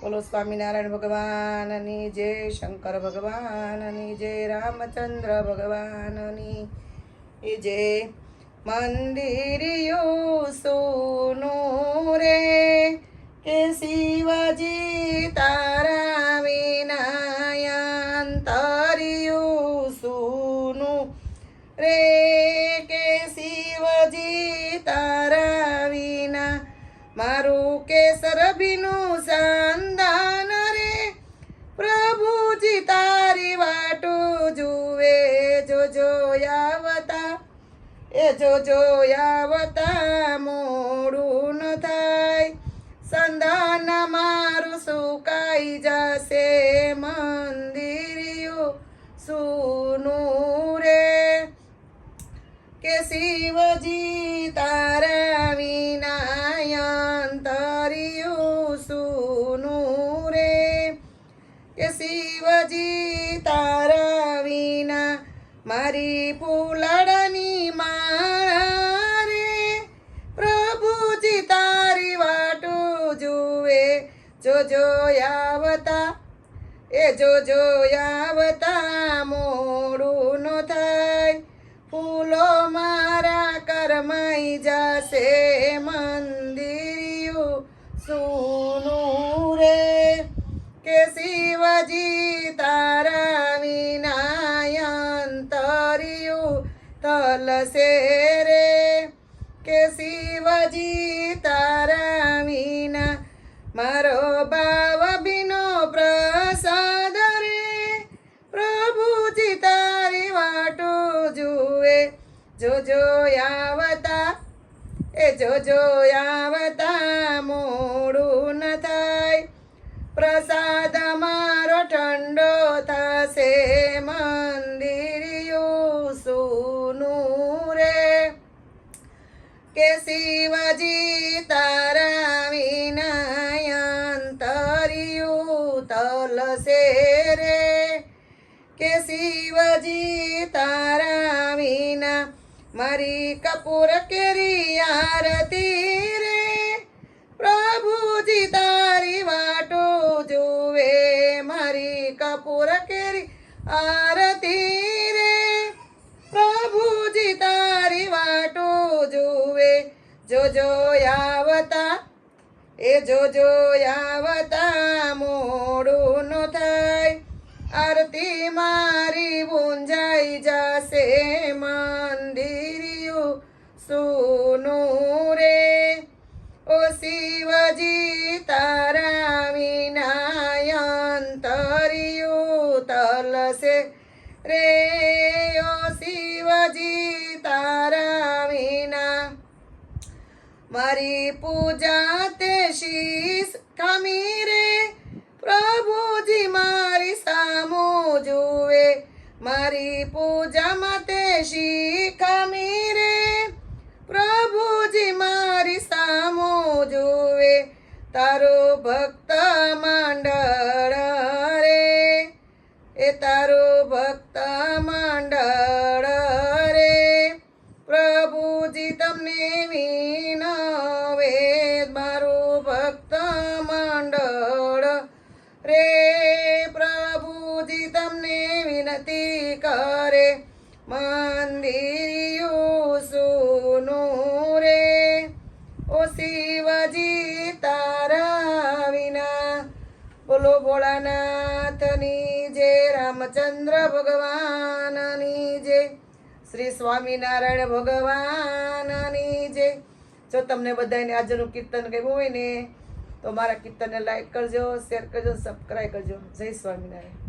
બોલો સ્વામિનારાયણ ભગવાનની જય, શંકર ભગવાનની જય, રામચંદ્ર ભગવાનની જય. મંદિરિયું સોનું રે કે શિવજી તારા વિના અંતરિયું સોનું રે કે શિવજી તારા વિના મારું કેસર ભીનું સંધાન રે. પ્રભુજી તારી વાટું જુએ જોજો આવતા જોજો આવતા મોડું ન થાય. સંધાન મારું સુકાઈ જશે મંદિરિયું સૂનું રે કે શિવજી તારા વિના અંતરિયું સૂનું રે કે શિવજી તારા વિના મારી ફૂલડની માળા રે. પ્રભુજી તારી વાટું જુએ જોજો આવતા જોજો આવતા મોડું ન થાય. ફૂલો મારા કરમાઈ જશે મંદિરિયું સૂનું રે કે શિવજી તારા વિના અંતરિયું તલસે રે કે શિવજી તારા વિના મારો ભાવ ભીનો પ્રસાદ રે. પ્રભુજી તારી વાટું જુએ જોજો આવતા જોજો આવતા મોડું ન થાય. પ્રસાદ મારો ઠંડો થશે મંદિરિયું સૂનું રે કે શિવજી તારા વિના અંતરિયું તલસે રે કે શિવજી તારા વિના મારી કપૂર કેરી આરતી રે. પ્રભુજી તારી વાટું જુએ મારી કપૂર કેરી આરતી રે. પ્રભુજી તારી વાટું જુએ જોજો આવતા જોજો આવતા મોડું ન થાય. આરતી મારી ગુંજાઈ જશે મંદિરિયું સૂનું રે. ઓ શિવજી તારા વિના અંતરિયું તલસે રે. ઓ શિવજી તારા વિના મારી પૂજા તે શીશ ખામી રે. પ્રભુજી મારી સામું જુએ મારી પૂજામાં તે શીખામી રે. પ્રભુજી મારી સામું જુએ તારું ભક્ત મંડળ રે તારું ભક્ત મંડળ રે. પ્રભુજી તમને વિનવે મારું ભક્ત મંડળ રે. પ્રભુજી તમને વિનતી કરે મંદિરિયું સૂનું રે. ઓ શિવજી તારા વિના. બોલો ભોળાનાથની જય, રામચંદ્ર ભગવાનની જય, શ્રી સ્વામિનારાયણ ભગવાનની જય. જો તમને બધાને આજનું કીર્તન ગમ્યું હોય ને તો મારા કીર્તનને લાઈક કરજો, શેર કરજો, સબસ્ક્રાઈબ કરજો. જય સ્વામિનારાયણ.